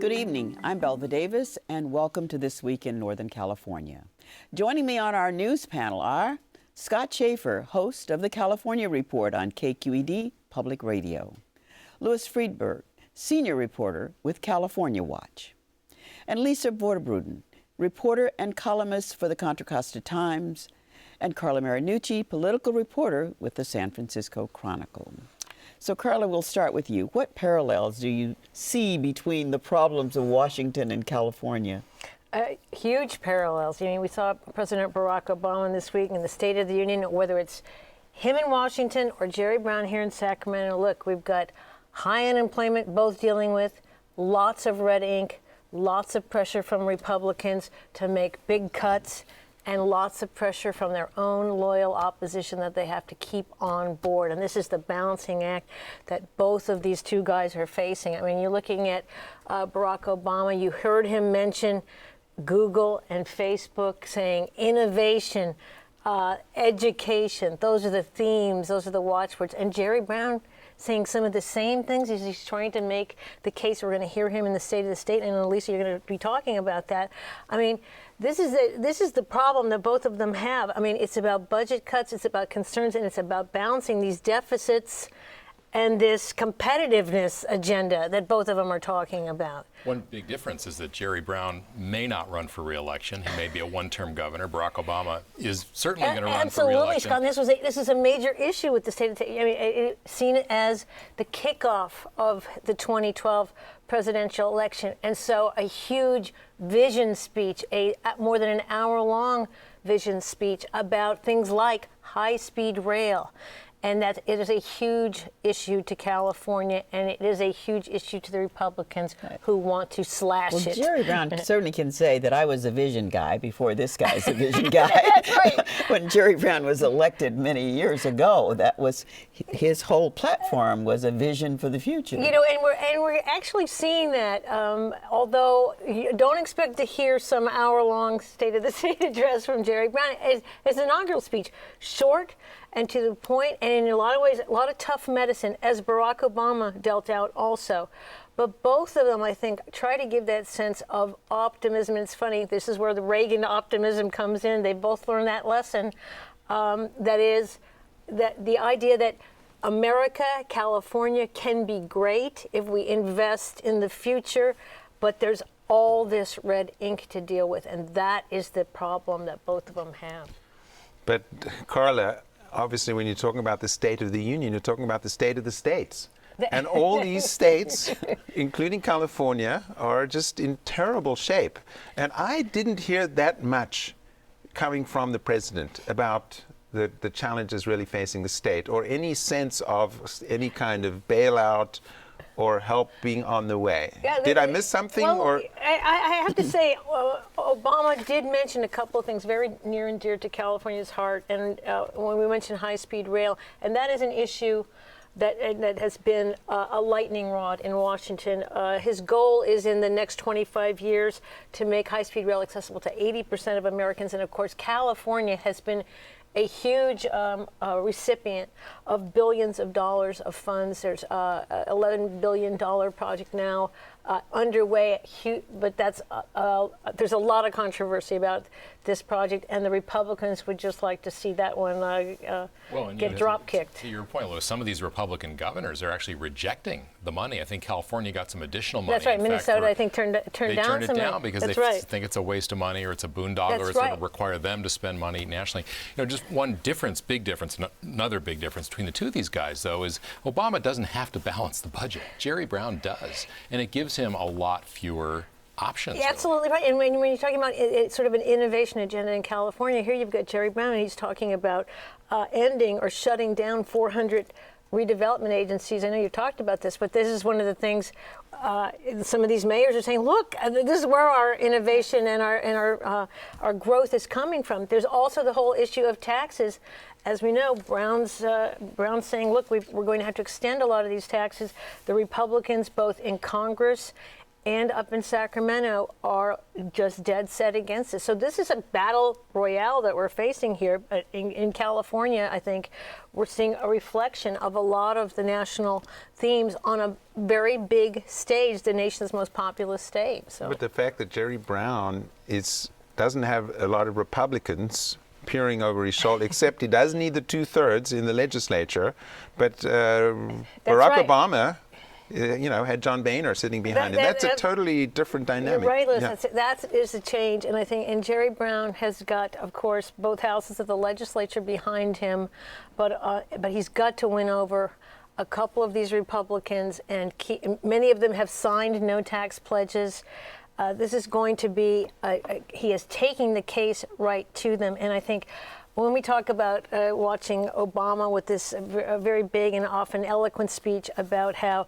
Good evening. I'm Belva Davis, and welcome to This Week in Northern California. Joining me on our news panel are Scott Shafer, host of the California Report on KQED Public Radio, Louis Freedberg, senior reporter with California Watch, and Lisa Vorderbrueggen, reporter and columnist for the Contra Costa Times, and Carla Marinucci, political reporter with the San Francisco Chronicle. So, Carla, we'll start with you. What parallels do you see between the problems of Washington and California? Huge parallels. I mean, we saw President Barack Obama this week in the State of the Union, whether it's him in Washington or Jerry Brown here in Sacramento. Look, we've got high unemployment both dealing with, lots of red ink, lots of pressure from Republicans to make big cuts, and lots of pressure from their own loyal opposition that they have to keep on board. And this is the balancing act that both of these two guys are facing. I mean, you're looking at Barack Obama. You heard him mention Google and Facebook, saying innovation, education. Those are the themes. Those are the watchwords. And Jerry Brown saying some of the same things. He's trying to make the case. We're going to hear him in the State of the State, and Elisa, you're going to be talking about that. I mean, this is the problem that both of them have. I mean, it's about budget cuts, it's about concerns, and it's about balancing these deficits and this competitiveness agenda that both of them are talking about. One big difference is that Jerry Brown may not run for re-election. He may be a one-term governor. Barack Obama is certainly going to run for re-election. Absolutely, Scott. This is a major issue with the state of I mean, it's seen as the kickoff of the 2012 presidential election. And so a huge vision speech, a more than an hour-long vision speech about things like high-speed rail. And that it is a huge issue to California, and it is a huge issue to the Republicans who want to slash it. Well, Jerry Brown certainly can say that I was a vision guy before this guy's a vision guy. That's right. When Jerry Brown was elected many years ago, that was his whole platform was a vision for the future. You know, and we're actually seeing that. Although you don't expect to hear some hour-long State of the State address from Jerry Brown, his inaugural speech, short and to the point, and in a lot of ways, a lot of tough medicine, as Barack Obama dealt out also. But both of them, I think, try to give that sense of optimism. And it's funny, this is where the Reagan optimism comes in. They both learned that lesson. That is, that the idea that America, California can be great if we invest in the future, but there's all this red ink to deal with, and that is the problem that both of them have. But, Carla, obviously, when you're talking about the State of the Union, you're talking about the state of the states. And all these states, including California, are just in terrible shape. And I didn't hear that much coming from the president about the challenges really facing the state, or any sense of any kind of bailout or help being on the way. Yeah, did I miss something? Well, or I have to say, Obama did mention a couple of things very near and dear to California's heart, and when we mentioned high-speed rail, and that is an issue that has been a lightning rod in Washington. His goal is in the next 25 years to make high-speed rail accessible to 80% of Americans, and of course, California has been a huge recipient of billions of dollars of funds. There's $11 billion project now underway, but there's a lot of controversy about this project, and the Republicans would just like to see that one get drop-kicked. To your point, Louis, some of these Republican governors are actually rejecting the money. I think California got some additional money. That's right. Minnesota, I think, turned down some money. They turned it down because they think it's a waste of money, or it's a boondoggle, or it's going to require them to spend money nationally. You know, just one difference, big difference, another big difference between the two of these guys, though, is Obama doesn't have to balance the budget. Jerry Brown does, and it gives him a lot fewer options. Yeah, absolutely right. And when you're talking about sort of an innovation agenda in California, here you've got Jerry Brown, and he's talking about ending or shutting down 400 redevelopment agencies. I know you talked about this, but this is one of the things some of these mayors are saying, look, this is where our innovation and our growth is coming from. There's also the whole issue of taxes. As we know, Brown's saying, look, we're going to have to extend a lot of these taxes. The Republicans, both in Congress and up in Sacramento are just dead set against it. So this is a battle royale that we're facing here. In California, I think we're seeing a reflection of a lot of the national themes on a very big stage, the nation's most populous state. So. But the fact that Jerry Brown doesn't have a lot of Republicans peering over his shoulder, except he does need the 2/3 in the legislature. But Barack Obama, had John Boehner sitting behind him. That's a totally different dynamic. You're right, Liz. Yeah. That is a change. And I think, and Jerry Brown has got, of course, both houses of the legislature behind him, but he's got to win over a couple of these Republicans, and many of them have signed no tax pledges. This is going to be, he is taking the case right to them. And I think when we talk about watching Obama with this very big and often eloquent speech about how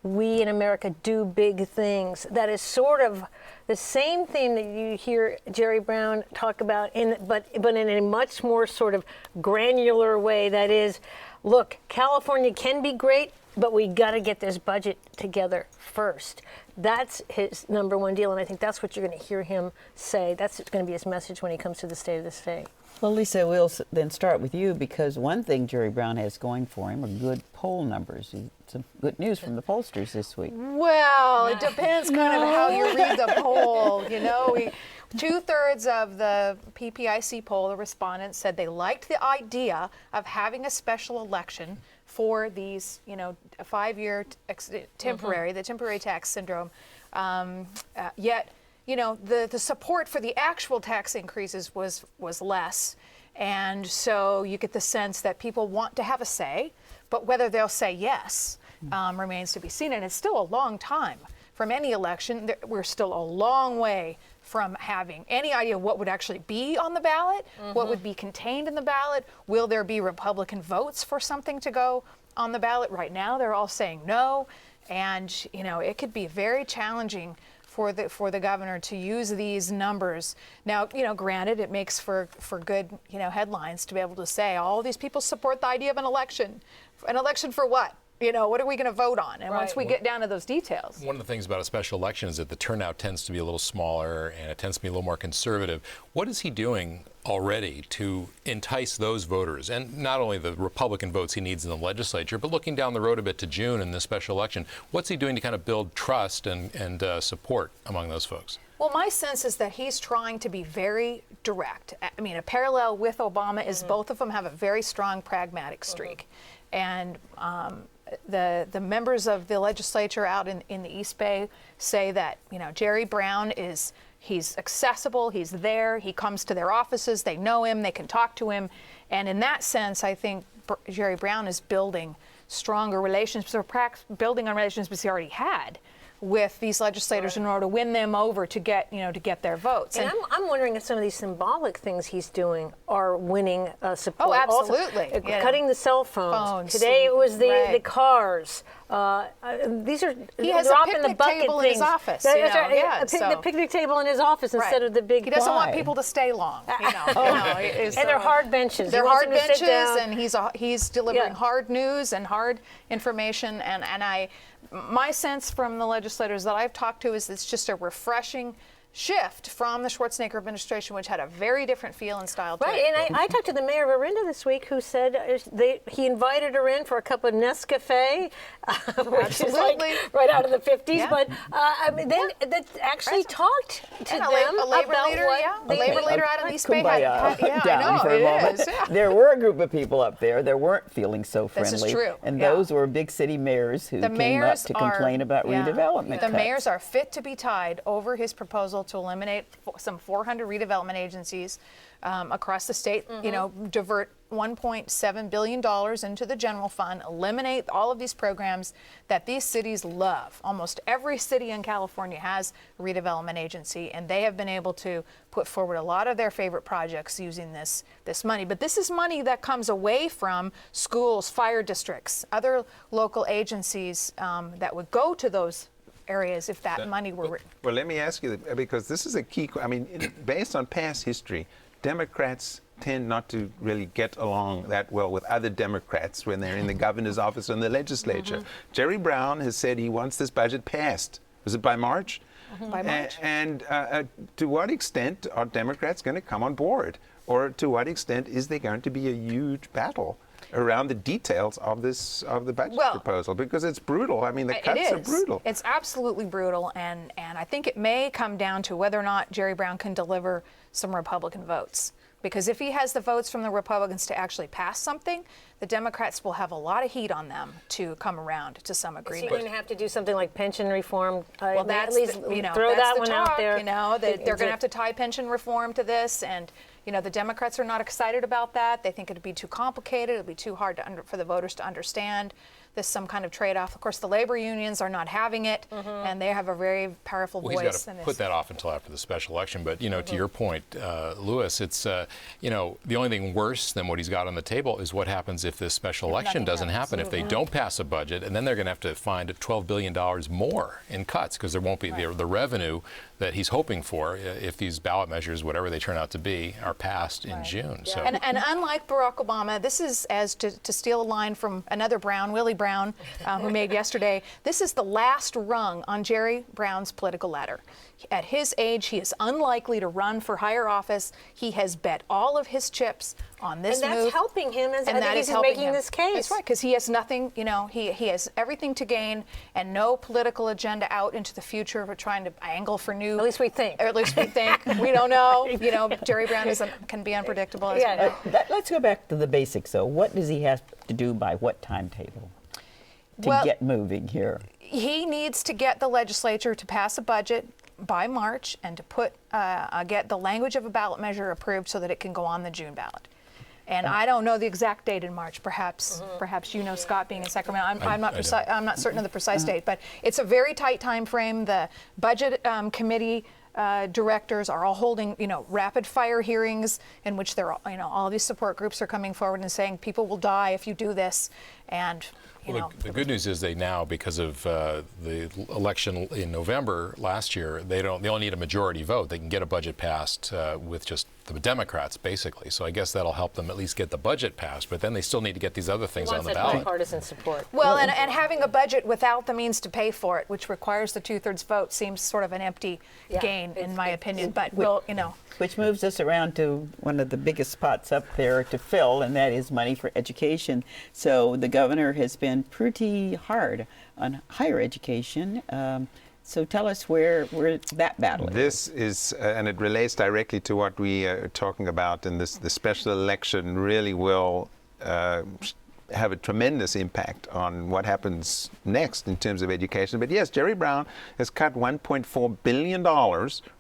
we in America do big things, that is sort of the same thing that you hear Jerry Brown talk about, but in a much more sort of granular way. That is, look, California can be great, but we got to get this budget together first. That's his number one deal, and I think that's what you're going to hear him say. That's going to be his message when he comes to the State of the State. Well, Lisa, we'll then start with you, because one thing Jerry Brown has going for him are good poll numbers. Some good news from the pollsters this week. Well, it depends kind of how you read the poll. 2/3 of the PPIC poll, the respondents, said they liked the idea of having a special election for these, a 5-year temporary, the temporary tax syndrome. Yet, the support for the actual tax increases was less. And so you get the sense that people want to have a say, but whether they'll say yes remains to be seen. And it's still a long time from any election. We're still a long way from having any idea what would actually be on the ballot, what would be contained in the ballot. Will there be Republican votes for something to go on the ballot? Right now, they're all saying no. And, it could be very challenging for the governor to use these numbers. Now, granted, it makes for good, headlines to be able to say, all these people support the idea of an election. An election for what? What are we going to vote on? And once we get down to those details. One of the things about a special election is that the turnout tends to be a little smaller and it tends to be a little more conservative. What is he doing already to entice those voters, and not only the Republican votes he needs in the legislature, but looking down the road a bit to June in this special election, what's he doing to kind of build trust and support among those folks? Well, my sense is that he's trying to be very direct. I mean, a parallel with Obama is both of them have a very strong pragmatic streak. And the members of the legislature out in the East Bay say that, Jerry Brown he's accessible, he's there, he comes to their offices, they know him, they can talk to him. And in that sense, I think Jerry Brown is building stronger relationships, or building on relationships he already had with these legislators in order to win them over to get their votes. And I'm wondering if some of these symbolic things he's doing are winning support. Oh, absolutely. Also, cutting the cell phones. Today it was the cars. These are he has drop a in the picnic bucket table things. in his office. The picnic table in his office instead of the big. He doesn't why? Want people to stay long. And they're hard benches. They're hard benches, and he's delivering hard news and hard information. And my sense from the legislators that I've talked to is it's just a refreshing shift from the Schwarzenegger administration, which had a very different feel and style to it. Right, and I talked to the mayor of Orinda this week, who said he invited her in for a cup of Nescafe, which is like right out of the 50s. Yeah. But they actually talked to them a labor about leader, what a labor leader out of East Bay. Down for a moment. There were a group of people up there that weren't feeling so friendly. This is true. And those were big city mayors who came up to complain about redevelopment cuts. The mayors are fit to be tied over his proposal to eliminate some 400 redevelopment agencies across the state, divert $1.7 billion into the general fund, eliminate all of these programs that these cities love. Almost every city in California has a redevelopment agency, and they have been able to put forward a lot of their favorite projects using this money. But this is money that comes away from schools, fire districts, other local agencies that would go to those areas if that money were written. Well, let me ask you, because this is a key, based on past history, Democrats tend not to really get along that well with other Democrats when they're in the governor's office or in the legislature. Jerry Brown has said he wants this budget passed Was it by March? By March. And to what extent are Democrats going to come on board? Or to what extent is there going to be a huge battle around the details of the budget proposal? Because it's brutal. I mean, the cuts are brutal. It's absolutely brutal, and I think it may come down to whether or not Jerry Brown can deliver some Republican votes. Because if he has the votes from the Republicans to actually pass something, the Democrats will have a lot of heat on them to come around to some agreement. Is he going to have to do something like pension reform? Well, that's at least throw that one out there. They're going to have to tie pension reform to this, and the Democrats are not excited about that. They think it'd be too complicated. It'd be too hard for the voters to understand. There's some kind of trade-off. Of course, the labor unions are not having it, and they have a very powerful voice. He's got to put that off until after the special election. But to your point, Louis, it's the only thing worse than what he's got on the table is what happens if this special election doesn't happen. If they don't pass a budget, and then they're going to have to find $12 billion more in cuts because there won't be the revenue that he's hoping for if these ballot measures, whatever they turn out to be, are passed in June. Yeah. So. And unlike Barack Obama, this is, as to steal a line from another Brown, Willie Brown, who made yesterday, this is the last rung on Jerry Brown's political ladder. At his age, he is unlikely to run for higher office. He has bet all of his chips on this move. And that's helping him, and that he's is helping making him. this case. That's right, because he has nothing, he has everything to gain and no political agenda out into the future for trying to angle for new. At least we think. Or at least we think. We don't know. Jerry Brown can be unpredictable. As we know. Let's go back to the basics, though. What does he have to do by what timetable to get moving here? He needs to get the legislature to pass a budget by March and to get the language of a ballot measure approved so that it can go on the June ballot. And I don't know the exact date in March. Perhaps Scott, being in Sacramento, I'm not certain of the precise date, but it's a very tight time frame. The budget committee directors are all holding, rapid fire hearings in which all these support groups are coming forward and saying people will die if you do this, and. The good news is they now, because of the election in November last year, they only need a majority vote. They can get a budget passed with just the Democrats, basically. So I guess that'll help them at least get the budget passed. But then they still need to get these other things on the ballot. Bipartisan support. Well, and having a budget without the means to pay for it, which requires the 2/3 vote, seems sort of an empty gain, in my opinion. But which moves us around to one of the biggest spots up there to fill, and that is money for education. So the governor has been pretty hard on higher education. So tell us where that battle is. This is, and it relates directly to what we are talking about, and the special election really will have a tremendous impact on what happens next in terms of education. But yes, Jerry Brown has cut $1.4 billion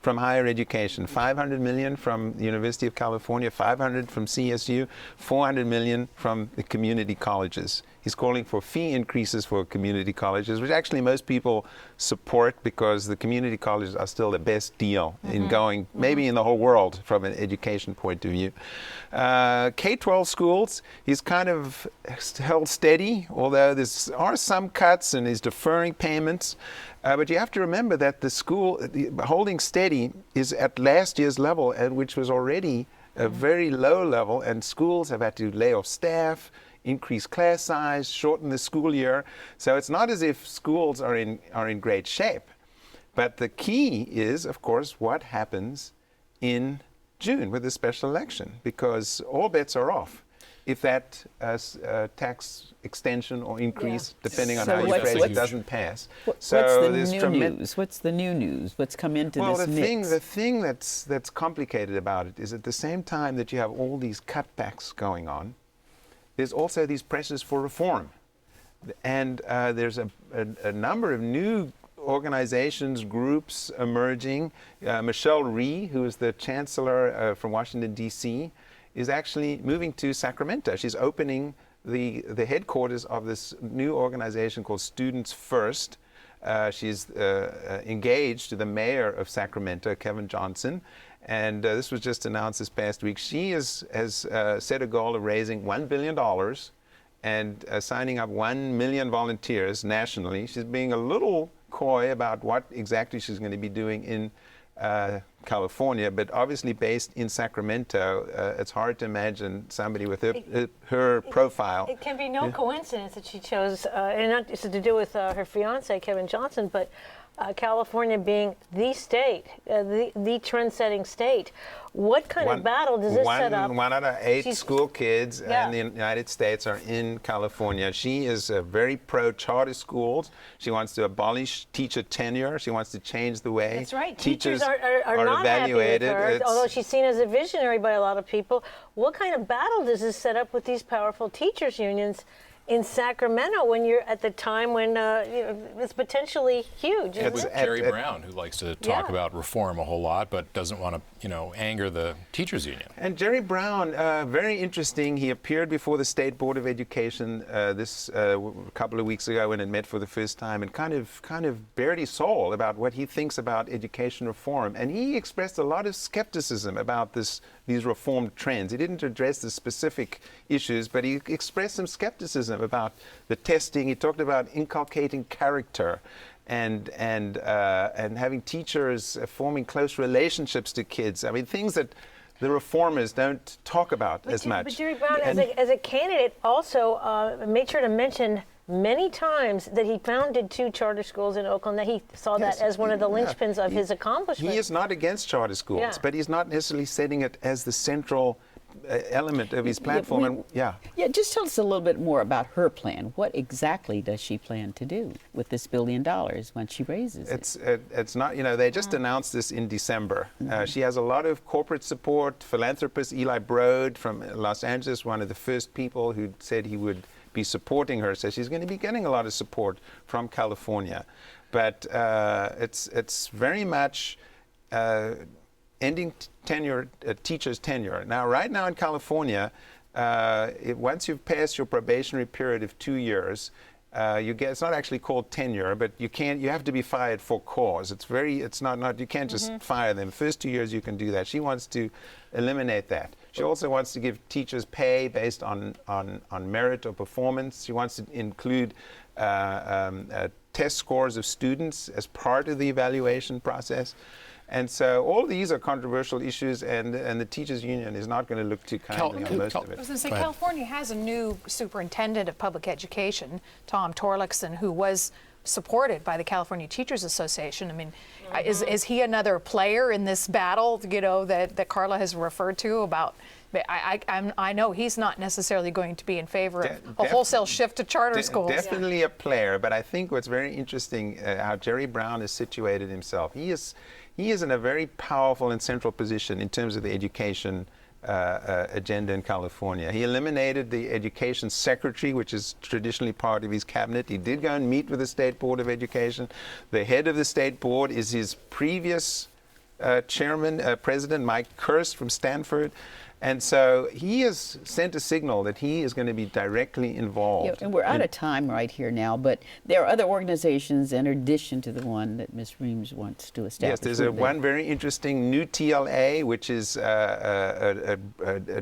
from higher education, $500 million from the University of California, $500 from CSU, $400 million from the community colleges. He's calling for fee increases for community colleges, which actually most people support because the community colleges are still the best deal in going, maybe in the whole world from an education point of view. K-12 schools, he's kind of held steady, although there are some cuts and he's deferring payments. But you have to remember that the holding steady is at last year's level, which was already a very low level, and schools have had to lay off staff, increase class size, shorten the school year. So it's not as if schools are in great shape. But the key is, of course, what happens in June with the special election, because all bets are off if that tax extension or increase, depending on how you phrase it, doesn't pass. What's the new news? What's the new news? What's come into this mix? The thing that's complicated about it is at the same time that you have all these cutbacks going on, there's also these pressures for reform. And there's a number of new organizations, groups emerging. Michelle Rhee, who is the chancellor from Washington, D.C., is actually moving to Sacramento. She's opening the headquarters of this new organization called Students First. She's engaged to the mayor of Sacramento, Kevin Johnson, and this was just announced this past week. She has set a goal of raising $1 billion and signing up 1 million volunteers nationally. She's being a little coy about what exactly she's going to be doing in California, but obviously based in Sacramento, it's hard to imagine somebody with her profile. It can be no coincidence that she chose, and not just to do with her fiance, Kevin Johnson, but California being the state, the trend-setting state. What kind of battle does this set up? 1 out of 8 school kids in the United States are in California. She is very pro-charter schools. She wants to abolish teacher tenure. She wants to change the way teachers are not evaluated. Happy with her, although she's seen as a visionary by a lot of people. What kind of battle does this set up with these powerful teachers unions in Sacramento when you're at the time when it's potentially huge? It's Jerry Brown, who likes to talk about reform a whole lot, but doesn't want to, anger the teachers union. And Jerry Brown, very interesting. He appeared before the State Board of Education this couple of weeks ago when it met for the first time, and kind of bared his soul about what he thinks about education reform. And he expressed a lot of skepticism about these reform trends. He didn't address the specific issues, but he expressed some skepticism about the testing. He talked about inculcating character and having teachers forming close relationships to kids. I mean, things that the reformers don't talk about as much. But Jerry Brown, as a candidate, also made sure to mention many times that he founded 2 charter schools in Oakland, that he saw that as one of the linchpins of his accomplishments. He is not against charter schools, but he's not necessarily setting it as the central element of his platform. Just tell us a little bit more about her plan. What exactly does she plan to do with this $1 billion when she raises it? It's not, they just announced this in December. She has a lot of corporate support. Philanthropist Eli Broad from Los Angeles, one of the first people who said he would be supporting her, says she's going to be getting a lot of support from California. But it's very much ending teachers' tenure. Now, right now in California, once you've passed your probationary period of 2 years, it's not actually called tenure, but you have to be fired for cause. You can't just fire them. First 2 years you can do that. She wants to eliminate that. She also wants to give teachers pay based on merit or performance. She wants to include test scores of students as part of the evaluation process. And so all these are controversial issues, and the teachers union is not going to look too kindly on most of it. I was going to say, California has a new superintendent of public education, Tom Torlakson, who was supported by the California Teachers Association. I mean, is he another player in this battle, that Carla has referred to about? I know he's not necessarily going to be in favor of a wholesale shift to charter schools. Definitely a player, but I think what's very interesting how Jerry Brown has situated himself. He is in a very powerful and central position in terms of the education agenda in California. He eliminated the education secretary, which is traditionally part of his cabinet. He did go and meet with the State Board of Education. The head of the State Board is his previous president, Mike Kirst from Stanford. And so he has sent a signal that he is going to be directly involved. And we're out of time right here now, but there are other organizations in addition to the one that Ms. Reams wants to establish. Yes, there's one very interesting new TLA, which is a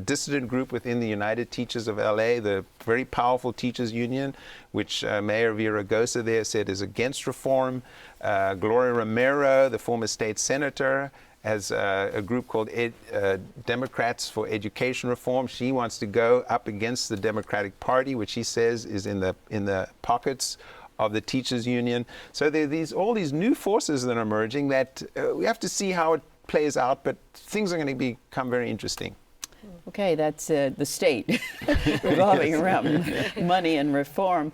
dissident group within the United Teachers of LA, the very powerful teachers union, which Mayor Villaraigosa there said is against reform. Gloria Romero, the former state senator, has a group called Democrats for Education Reform. She wants to go up against the Democratic Party, which she says is in the pockets of the teachers union. So there are all these new forces that are emerging that we have to see how it plays out, but things are going to become very interesting. Okay, that's the state revolving around money and reform.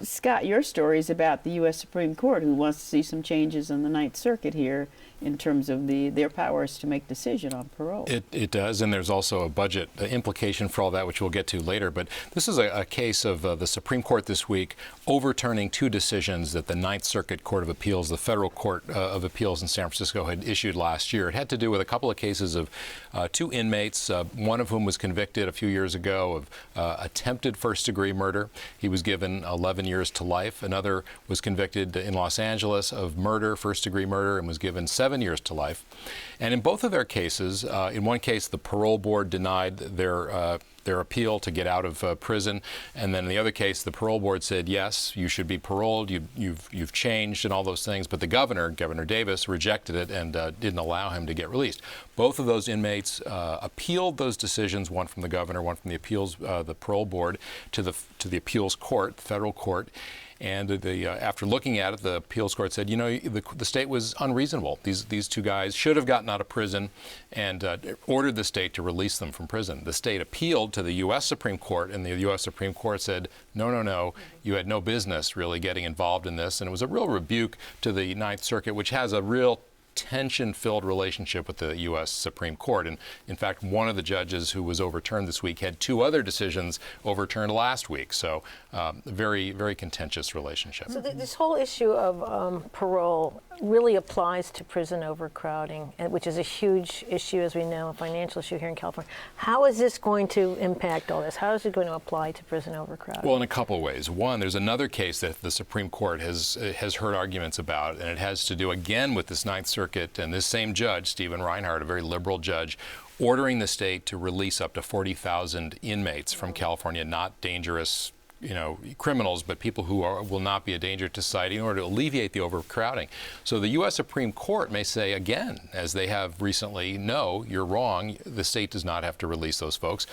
Scott, your story is about the U.S. Supreme Court, who wants to see some changes in the Ninth Circuit here in terms of their powers to make decision on parole. It does, and there's also a budget implication for all that, which we'll get to later. But this is a case of the Supreme Court this week overturning 2 decisions that the Ninth Circuit Court of Appeals, the federal court of appeals in San Francisco, had issued last year. It had to do with a couple of cases of 2 inmates, one of whom was convicted a few years ago of attempted first-degree murder. He was given 11 years to life. Another was convicted in Los Angeles of murder, first-degree murder, and was given 7 years to life. And in both of their cases, in one case, the parole board denied their appeal to get out of prison, and then in the other case, the parole board said, yes, you should be paroled, you've changed and all those things, but the Governor Davis, rejected it and didn't allow him to get released. Both of those inmates appealed those decisions, one from the governor, one from the parole board, to the appeals court, the federal court. And after looking at it, the appeals court said, you know, the state was unreasonable. These two guys should have gotten out of prison and ordered the state to release them from prison. The state appealed to the U.S. Supreme Court, and the U.S. Supreme Court said, no, no, no, you had no business really getting involved in this. And it was a real rebuke to the Ninth Circuit, which has a real tension-filled relationship with the U.S. Supreme Court. And in fact, one of the judges who was overturned this week had two other decisions overturned last week. So very, very contentious relationship. So this whole issue of parole really applies to prison overcrowding, which is a huge issue, as we know, a financial issue here in California. How is this going to impact all this? How is it going to apply to prison overcrowding? Well, in a couple of ways. One, there's another case that the Supreme Court has heard arguments about, and it has to do again with this Ninth Circuit and this same judge, Stephen Reinhardt, a very liberal judge, ordering the state to release up to 40,000 inmates from California, not dangerous, you know, criminals, but people who will not be a danger to society, in order to alleviate the overcrowding. So the U.S. Supreme Court may say again, as they have recently, no, you're wrong. The state does not have to release those folks.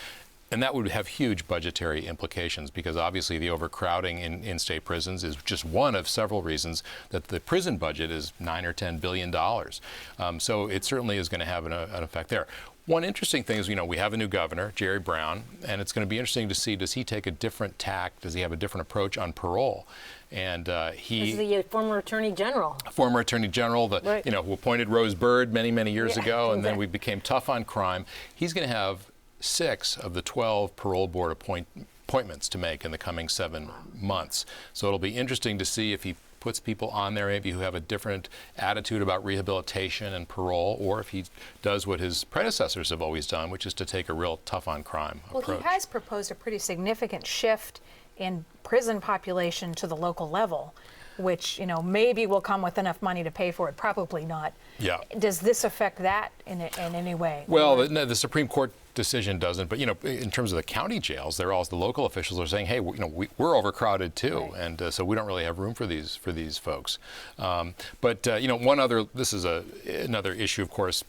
And that would have huge budgetary implications, because obviously the overcrowding in state prisons is just one of several reasons that the prison budget is $9 or $10 billion. So it certainly is going to have an effect there. One interesting thing is, you know, we have a new governor, Jerry Brown, and it's going to be interesting to see, does he take a different tack? Does he have a different approach on parole? And he's the former Attorney General. Former Attorney General, right, you know, who appointed Rose Byrd many, many years ago, and then we became tough on crime. He's going to have 6 of the 12 parole board appointments to make in the coming 7 months. So it'll be interesting to see if he puts people on there maybe who have a different attitude about rehabilitation and parole, or if he does what his predecessors have always done, which is to take a real tough on crime approach. Well, he has proposed a pretty significant shift in prison population to the local level, which, you know, maybe will come with enough money to pay for it, probably not. Yeah. Does this affect that in any way? Well, the Supreme Court decision doesn't, but, you know, in terms of the county jails, they're all, the local officials are saying, hey, you know, we're overcrowded too, right, and so we don't really have room for these folks. But you know, this is another issue, of course,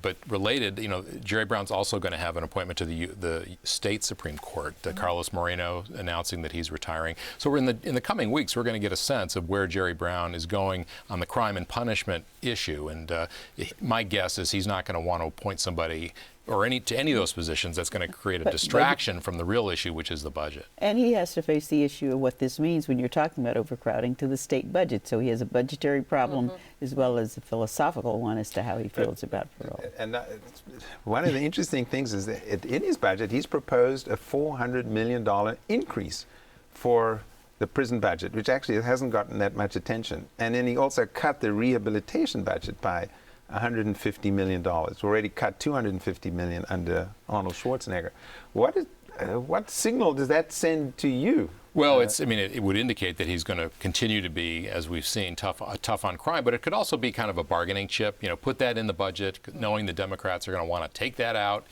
but related. You know, Jerry Brown's also going to have an appointment to the state Supreme Court. Carlos Moreno announcing that he's retiring. So we're in the coming weeks, we're going to get a sense of where Jerry Brown is going on the crime and punishment issue. And my guess is he's not going to want to appoint somebody or to any of those positions that's going to create a distraction from the real issue, which is the budget. And he has to face the issue of what this means when you're talking about overcrowding to the state budget. So he has a budgetary problem as well as a philosophical one as to how he feels about parole. And one of the interesting things is that in his budget, he's proposed a $400 million increase for the prison budget, which actually hasn't gotten that much attention. And then he also cut the rehabilitation budget by $150 million. Already cut $250 million under Arnold Schwarzenegger. What signal does that send to you? Well, it would indicate that he's going to continue to be, as we've seen, tough on crime, but it could also be kind of a bargaining chip. You know, put that in the budget, knowing the Democrats are going to want to take that out.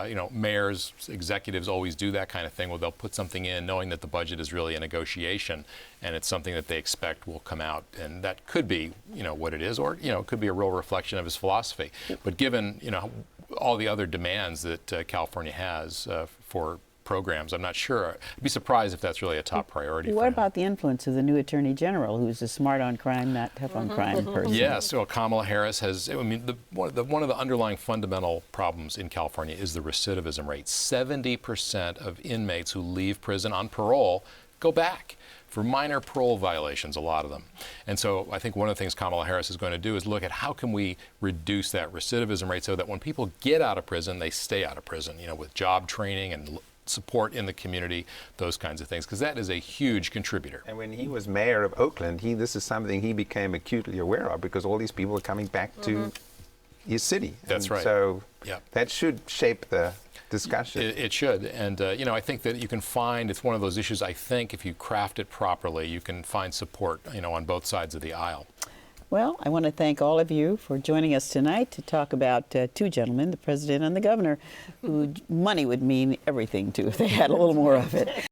You know, mayors, executives always do that kind of thing. Well, they'll put something in knowing that the budget is really a negotiation and it's something that they expect will come out. And that could be, you know, what it is, or, you know, it could be a real reflection of his philosophy. But given, you know, all the other demands that California has for programs, I'm not sure. I'd be surprised if that's really a top priority. What about the influence of the new Attorney General, who's a smart on crime, not tough on crime person? Yes, well, Kamala Harris has, I mean, one of the underlying fundamental problems in California is the recidivism rate. 70% of inmates who leave prison on parole go back for minor parole violations, a lot of them. And so I think one of the things Kamala Harris is going to do is look at how can we reduce that recidivism rate so that when people get out of prison, they stay out of prison, you know, with job training and support in the community, those kinds of things, because that is a huge contributor. And when he was mayor of Oakland, this is something he became acutely aware of, because all these people are coming back to his city. That's right. So that should shape the discussion. It should. And, you know, I think that you can find, it's one of those issues, I think, if you craft it properly, you can find support, you know, on both sides of the aisle. Well, I want to thank all of you for joining us tonight to talk about two gentlemen, the president and the governor, who money would mean everything to if they had a little more of it.